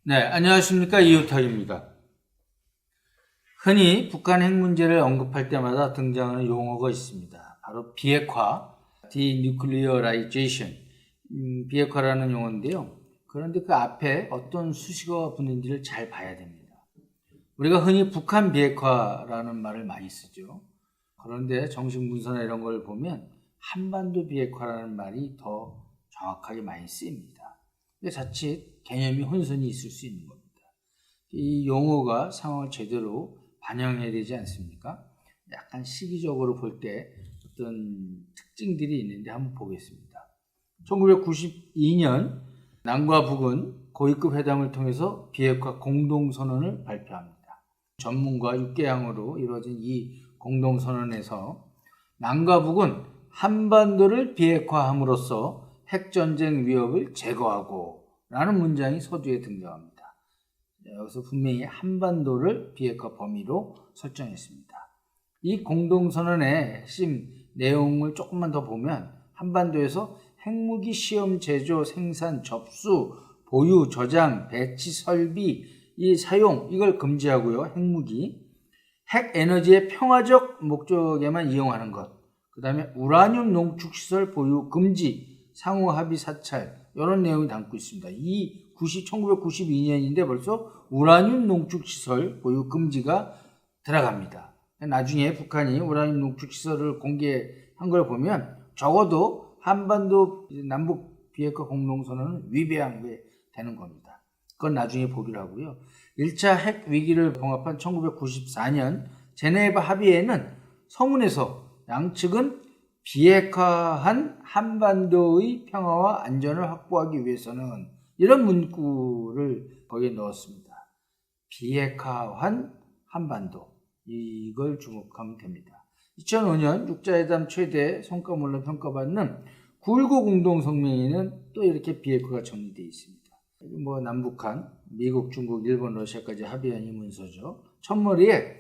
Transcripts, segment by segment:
네, 안녕하십니까. 이호탁입니다. 흔히 북한 핵 문제를 언급할 때마다 등장하는 용어가 있습니다. 바로 비핵화, denuclearization, 비핵화라는 용어인데요. 그런데 그 앞에 어떤 수식어가 붙는지를 잘 봐야 됩니다. 우리가 흔히 북한 비핵화라는 말을 많이 쓰죠. 그런데 정식 문서나 이런 걸 보면 한반도 비핵화라는 말이 더 정확하게 많이 쓰입니다. 자칫 개념이 혼선이 있을 수 있는 겁니다. 이 용어가 상황을 제대로 반영해야 되지 않습니까? 약간 시기적으로 볼 때 어떤 특징들이 있는데 한번 보겠습니다. 1992년 남과 북은 고위급 회담을 통해서 비핵화 공동선언을 발표합니다. 전문가 6개항으로 이루어진 이 공동선언에서 남과 북은 한반도를 비핵화함으로써 핵전쟁 위협을 제거하고 라는 문장이 서두에 등장합니다. 여기서 분명히 한반도를 비핵화 범위로 설정했습니다. 이 공동선언의 핵심 내용을 조금만 더 보면 한반도에서 핵무기 시험 제조, 생산, 접수, 보유, 저장, 배치, 설비, 이 사용 이걸 금지하고요. 핵무기, 핵에너지의 평화적 목적에만 이용하는 것, 그 다음에 우라늄 농축시설 보유 금지, 상호 합의 사찰 이런 내용이 담고 있습니다. 이 1992년인데 벌써 우라늄 농축시설 보유 금지가 들어갑니다. 나중에 북한이 우라늄 농축시설을 공개한 걸 보면 적어도 한반도 남북 비핵화 공동선언은 위배한 게 되는 겁니다. 그건 나중에 보기로 하고요. 1차 핵 위기를 봉합한 1994년 제네바 합의에는 서문에서 양측은 비핵화한 한반도의 평화와 안전을 확보하기 위해서는 이런 문구를 거기에 넣었습니다. 비핵화한 한반도, 이걸 주목하면 됩니다. 2005년 육자회담 최대 성과물로 평가받는 9.19 공동성명에는 또 이렇게 비핵화가 정리되어 있습니다. 남북한, 미국, 중국, 일본, 러시아까지 합의한 이 문서죠. 첫머리에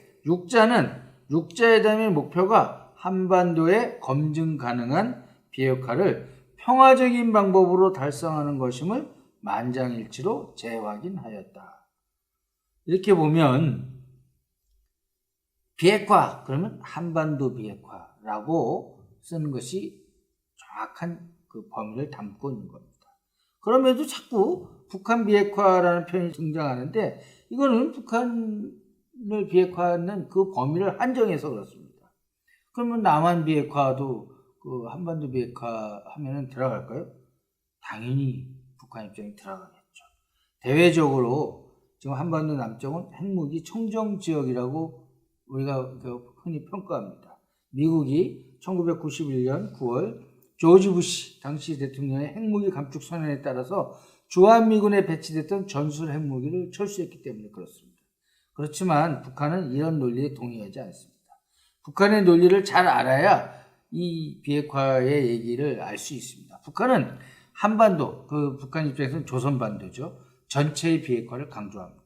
육자회담의 목표가 한반도에 검증 가능한 비핵화를 평화적인 방법으로 달성하는 것임을 만장일치로 재확인하였다. 이렇게 보면 비핵화 그러면 한반도 비핵화라고 쓰는 것이 정확한 그 범위를 담고 있는 겁니다. 그럼에도 자꾸 북한 비핵화라는 표현이 등장하는데 이거는 북한을 비핵화하는 그 범위를 한정해서 그렇습니다. 그러면 남한 비핵화도 그 한반도 비핵화 하면은 들어갈까요? 당연히 북한 입장이 들어가겠죠. 대외적으로 지금 한반도 남쪽은 핵무기 청정 지역이라고 우리가 흔히 평가합니다. 미국이 1991년 9월 조지 부시 당시 대통령의 핵무기 감축 선언에 따라서 주한미군에 배치됐던 전술 핵무기를 철수했기 때문에 그렇습니다. 그렇지만 북한은 이런 논리에 동의하지 않습니다. 북한의 논리를 잘 알아야 이 비핵화의 얘기를 알 수 있습니다. 북한은 한반도, 그 북한 입장에서는 조선반도죠. 전체의 비핵화를 강조합니다.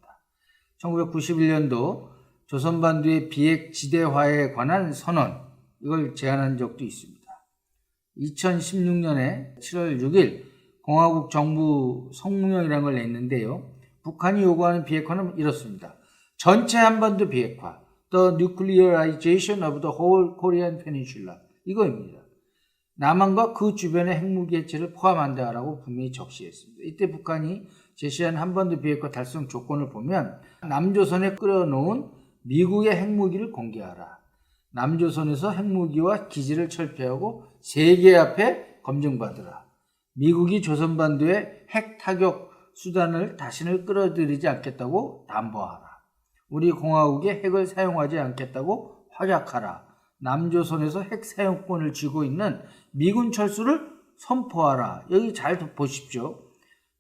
1991년도 조선반도의 비핵 지대화에 관한 선언, 이걸 제안한 적도 있습니다. 2016년에 7월 6일 공화국 정부 성명이라는 걸 냈는데요. 북한이 요구하는 비핵화는 이렇습니다. 전체 한반도 비핵화, The Nuclearization of the Whole Korean Peninsula, 이거입니다. 남한과 그 주변의 핵무기 해체를 포함한다라고 분명히 적시했습니다. 이때 북한이 제시한 한반도 비핵화 달성 조건을 보면 남조선에 끌어놓은 미국의 핵무기를 공개하라. 남조선에서 핵무기와 기지를 철폐하고 세계 앞에 검증받으라. 미국이 조선반도에 핵 타격 수단을 다시는 끌어들이지 않겠다고 담보하라. 우리 공화국의 핵을 사용하지 않겠다고 확약하라. 남조선에서 핵 사용권을 쥐고 있는 미군 철수를 선포하라. 여기 잘 보십시오.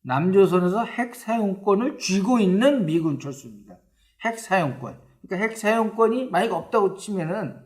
남조선에서 핵 사용권을 쥐고 있는 미군 철수입니다. 핵 사용권. 그러니까 핵 사용권이 만약 없다고 치면은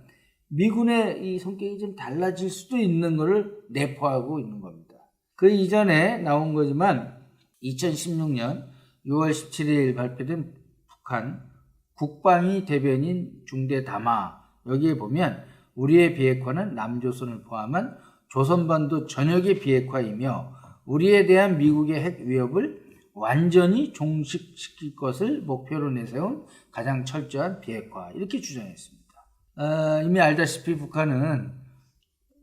미군의 이 성격이 좀 달라질 수도 있는 것을 내포하고 있는 겁니다. 그 이전에 나온 거지만 2016년 6월 17일 발표된 북한 국방위 대변인 중대 담화, 여기에 보면 우리의 비핵화는 남조선을 포함한 조선반도 전역의 비핵화이며 우리에 대한 미국의 핵 위협을 완전히 종식시킬 것을 목표로 내세운 가장 철저한 비핵화, 이렇게 주장했습니다. 이미 알다시피 북한은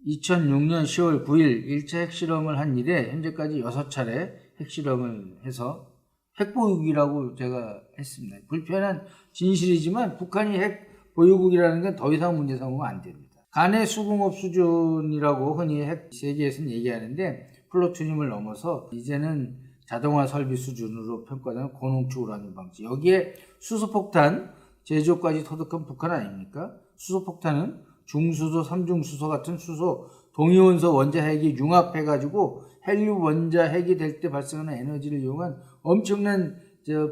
2006년 10월 9일 1차 핵실험을 한 이래 현재까지 6차례 핵실험을 해서 핵보유국이라고 제가 했습니다. 불편한 진실이지만 북한이 핵보유국이라는 건 더 이상 문제 삼으면 안 됩니다. 간의 수공업 수준이라고 흔히 핵 세계에서는 얘기하는데 플루토늄을 넘어서 이제는 자동화 설비 수준으로 평가되는 고농축 우라늄 방지, 여기에 수소폭탄 제조까지 터득한 북한 아닙니까? 수소폭탄은 중수소, 삼중수소 같은 수소, 동위원소 원자핵이 융합해가지고 헬륨 원자핵이 될 때 발생하는 에너지를 이용한 엄청난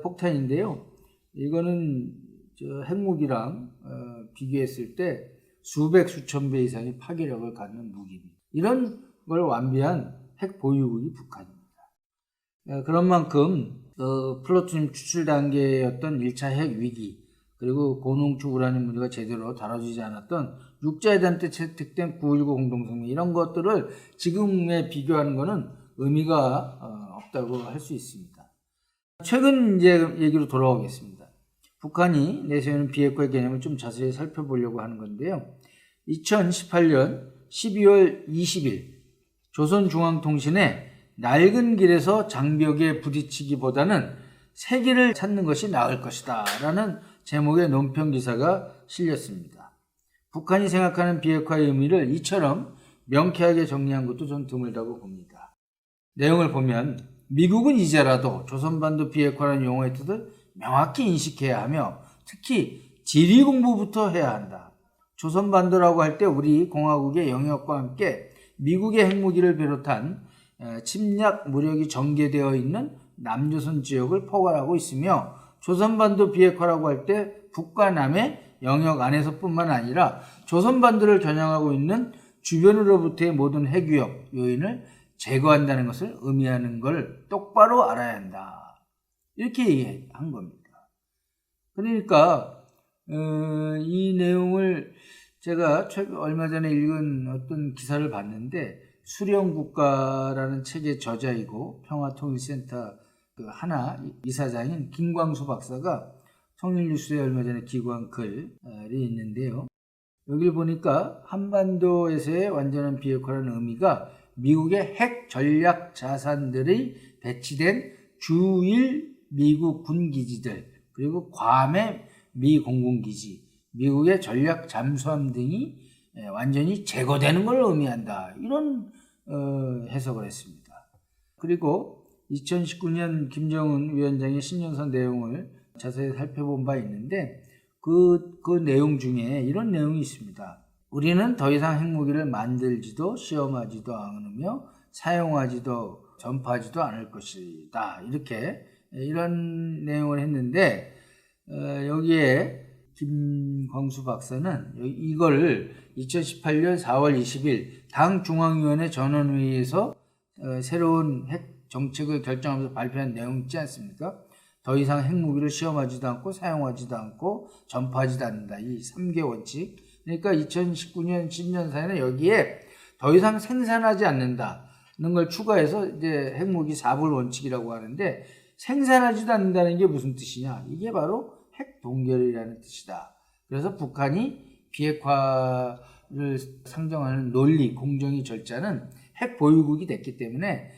폭탄인데요. 이거는 핵무기랑 비교했을 때 수백 수천 배 이상의 파괴력을 갖는 무기입니다. 이런 걸 완비한 핵 보유국이 북한입니다. 그런 만큼 플루토늄 추출 단계였던 1차 핵 위기, 그리고 고농축 우라늄 문제가 제대로 다뤄지지 않았던 육자회담 때 채택된 9.19 공동성명, 이런 것들을 지금에 비교하는 것은 의미가 없다고 할 수 있습니다. 최근 이제 얘기로 돌아오겠습니다. 북한이 내세우는 비핵화의 개념을 좀 자세히 살펴보려고 하는 건데요. 2018년 12월 20일 조선중앙통신에 낡은 길에서 장벽에 부딪히기보다는 새 길을 찾는 것이 나을 것이다 라는 제목의 논평 기사가 실렸습니다. 북한이 생각하는 비핵화의 의미를 이처럼 명쾌하게 정리한 것도 전 드물다고 봅니다. 내용을 보면 미국은 이제라도 조선반도 비핵화라는 용어의 뜻을 명확히 인식해야 하며 특히 지리 공부부터 해야 한다. 조선반도라고 할 때 우리 공화국의 영역과 함께 미국의 핵무기를 비롯한 침략 무력이 전개되어 있는 남조선 지역을 포괄하고 있으며, 조선반도 비핵화라고 할 때 북과 남의 영역 안에서뿐만 아니라 조선반도를 겨냥하고 있는 주변으로부터의 모든 핵위협 요인을 제거한다는 것을 의미하는 걸 똑바로 알아야 한다, 이렇게 얘기한 겁니다. 그러니까 이 내용을 제가 얼마 전에 읽은 어떤 기사를 봤는데, 수령국가라는 책의 저자이고 평화통일센터 하나 이사장인 김광수 박사가 통일뉴스에 얼마 전에 기고한 글이 있는데요. 여기를 보니까 한반도에서의 완전한 비핵화라는 의미가 미국의 핵 전략 자산들이 배치된 주1 미국 군기지들, 그리고 괌의 미 공군기지, 미국의 전략 잠수함 등이 완전히 제거되는 걸 의미한다, 이런 해석을 했습니다. 그리고 2019년 김정은 위원장의 신년사 내용을 자세히 살펴본 바 있는데 그 내용 중에 이런 내용이 있습니다. 우리는 더 이상 핵무기를 만들지도 시험하지도 않으며 사용하지도 전파하지도 않을 것이다, 이런 내용을 했는데, 여기에 김광수 박사는 이걸 2018년 4월 20일 당 중앙위원회 전원회의에서 새로운 핵 정책을 결정하면서 발표한 내용 있지 않습니까? 더 이상 핵무기를 시험하지도 않고 사용하지도 않고 전파하지도 않는다, 이 3개 원칙. 그러니까 2019년 신년사에는 여기에 더 이상 생산하지 않는다는 걸 추가해서 이제 핵무기 4불 원칙이라고 하는데, 생산하지도 않는다는 게 무슨 뜻이냐? 이게 바로 핵 동결이라는 뜻이다. 그래서 북한이 비핵화를 상정하는 논리, 공정의 절차는 핵 보유국이 됐기 때문에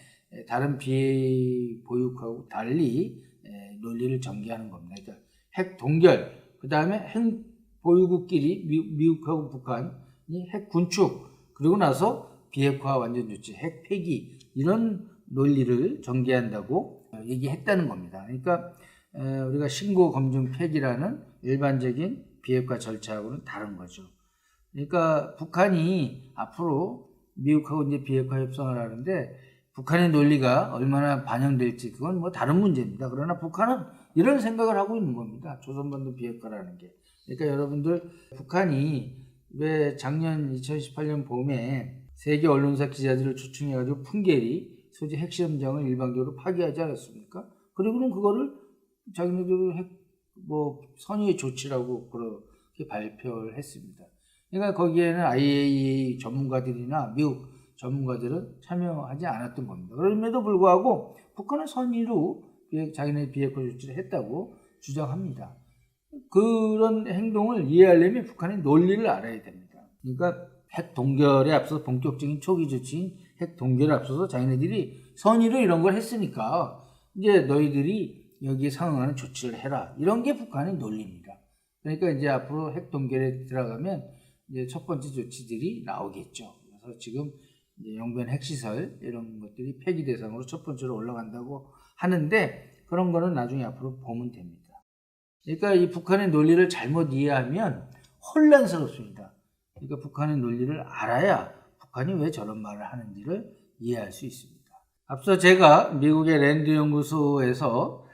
다른 비보유국하고 달리 논리를 전개하는 겁니다. 그러니까 핵 동결, 그 다음에 핵 보유국끼리 미국하고 북한이 핵 군축, 그리고 나서 비핵화 완전 조치, 핵 폐기, 이런 논리를 전개한다고 얘기했다는 겁니다. 그러니까 우리가 신고 검증 폐기라는 일반적인 비핵화 절차하고는 다른 거죠. 그러니까 북한이 앞으로 미국하고 이제 비핵화 협상을 하는데 북한의 논리가 얼마나 반영될지 그건 뭐 다른 문제입니다. 그러나 북한은 이런 생각을 하고 있는 겁니다. 조선반도 비핵화라는 게. 그러니까 여러분들, 북한이 왜 작년 2018년 봄에 세계 언론사 기자들을 초청해가지고 풍계리 소재 핵실험장을 일방적으로 파기하지 않았습니까? 그리고는 그거를 자기네들 선의의 조치라고 그렇게 발표를 했습니다. 그러니까 거기에는 IAEA 전문가들이나 미국 전문가들은 참여하지 않았던 겁니다. 그럼에도 불구하고 북한은 선의로 자기네 비핵화 조치를 했다고 주장합니다. 그런 행동을 이해하려면 북한의 논리를 알아야 됩니다. 그러니까 핵 동결에 앞서서 본격적인 초기 조치인 핵 동결에 앞서서 자기네들이 선의로 이런 걸 했으니까 이제 너희들이 여기에 상응하는 조치를 해라. 이런 게 북한의 논리입니다. 그러니까 이제 앞으로 핵 동결에 들어가면 이제 첫 번째 조치들이 나오겠죠. 그래서 지금 이제 영변 핵시설 이런 것들이 폐기 대상으로 첫 번째로 올라간다고 하는데 그런 거는 나중에 앞으로 보면 됩니다. 그러니까 이 북한의 논리를 잘못 이해하면 혼란스럽습니다. 그러니까 북한의 논리를 알아야 북한이 왜 저런 말을 하는지를 이해할 수 있습니다. 앞서 제가 미국의 랜드 연구소에서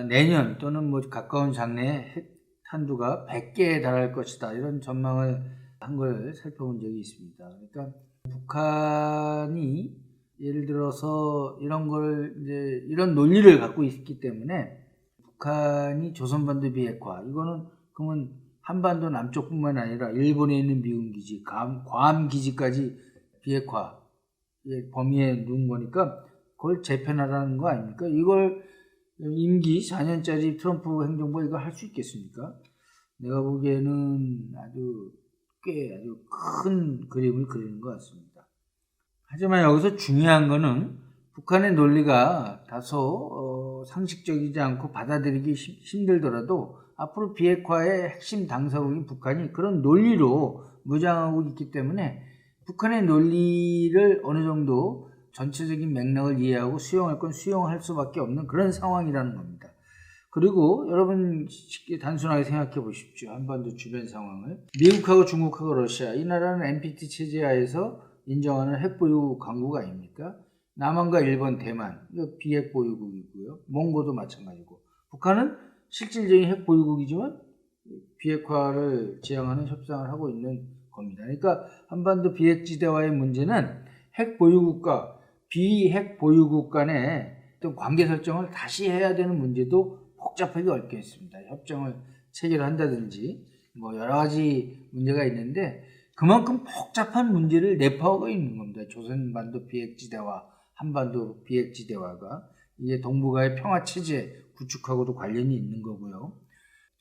내년 또는 뭐 가까운 장래에 핵 탄두가 100개에 달할 것이다 이런 전망을 한 걸 살펴본 적이 있습니다. 그러니까 북한이 예를 들어서 이런 걸 이제 이런 논리를 갖고 있기 때문에 북한이 조선반도 비핵화 이거는 그러면 한반도 남쪽뿐만 아니라 일본에 있는 미군 기지, 괌 기지까지 비핵화 범위에 넣은 거니까 그걸 재편하라는 거 아닙니까? 이걸 임기 4년짜리 트럼프 행정부가 이거 할 수 있겠습니까? 내가 보기에는 아주 큰 그림을 그리는 것 같습니다. 하지만 여기서 중요한 거는 북한의 논리가 다소 상식적이지 않고 받아들이기 힘들더라도 앞으로 비핵화의 핵심 당사국인 북한이 그런 논리로 무장하고 있기 때문에 북한의 논리를 어느 정도 전체적인 맥락을 이해하고 수용할 건 수용할 수밖에 없는 그런 상황이라는 겁니다. 그리고 여러분 쉽게 단순하게 생각해 보십시오. 한반도 주변 상황을. 미국하고 중국하고 러시아 이 나라는 NPT 체제 하에서 인정하는 핵보유 강국가 아닙니까? 남한과 일본, 대만 비핵 보유국이고요. 몽고도 마찬가지고. 북한은 실질적인 핵 보유국이지만 비핵화를 지향하는 협상을 하고 있는 겁니다. 그러니까 한반도 비핵지대와의 문제는 핵 보유국과 비핵 보유국 간의 어떤 관계 설정을 다시 해야 되는 문제도 복잡하게 얽혀 있습니다. 협정을 체결한다든지 뭐 여러 가지 문제가 있는데 그만큼 복잡한 문제를 내포하고 있는 겁니다. 조선반도 비핵지대와 한반도 비핵지대화가 이게 동북아의 평화체제 구축하고도 관련이 있는 거고요.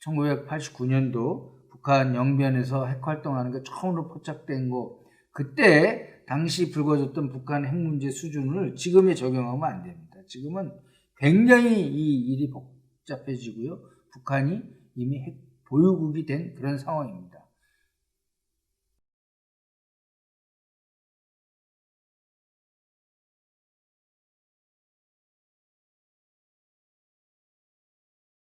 1989년도 북한 영변에서 핵활동하는 게 처음으로 포착된 거 그때 당시 불거졌던 북한 핵 문제 수준을 지금에 적용하면 안 됩니다. 지금은 굉장히 이 일이 복잡해지고요. 북한이 이미 핵 보유국이 된 그런 상황입니다.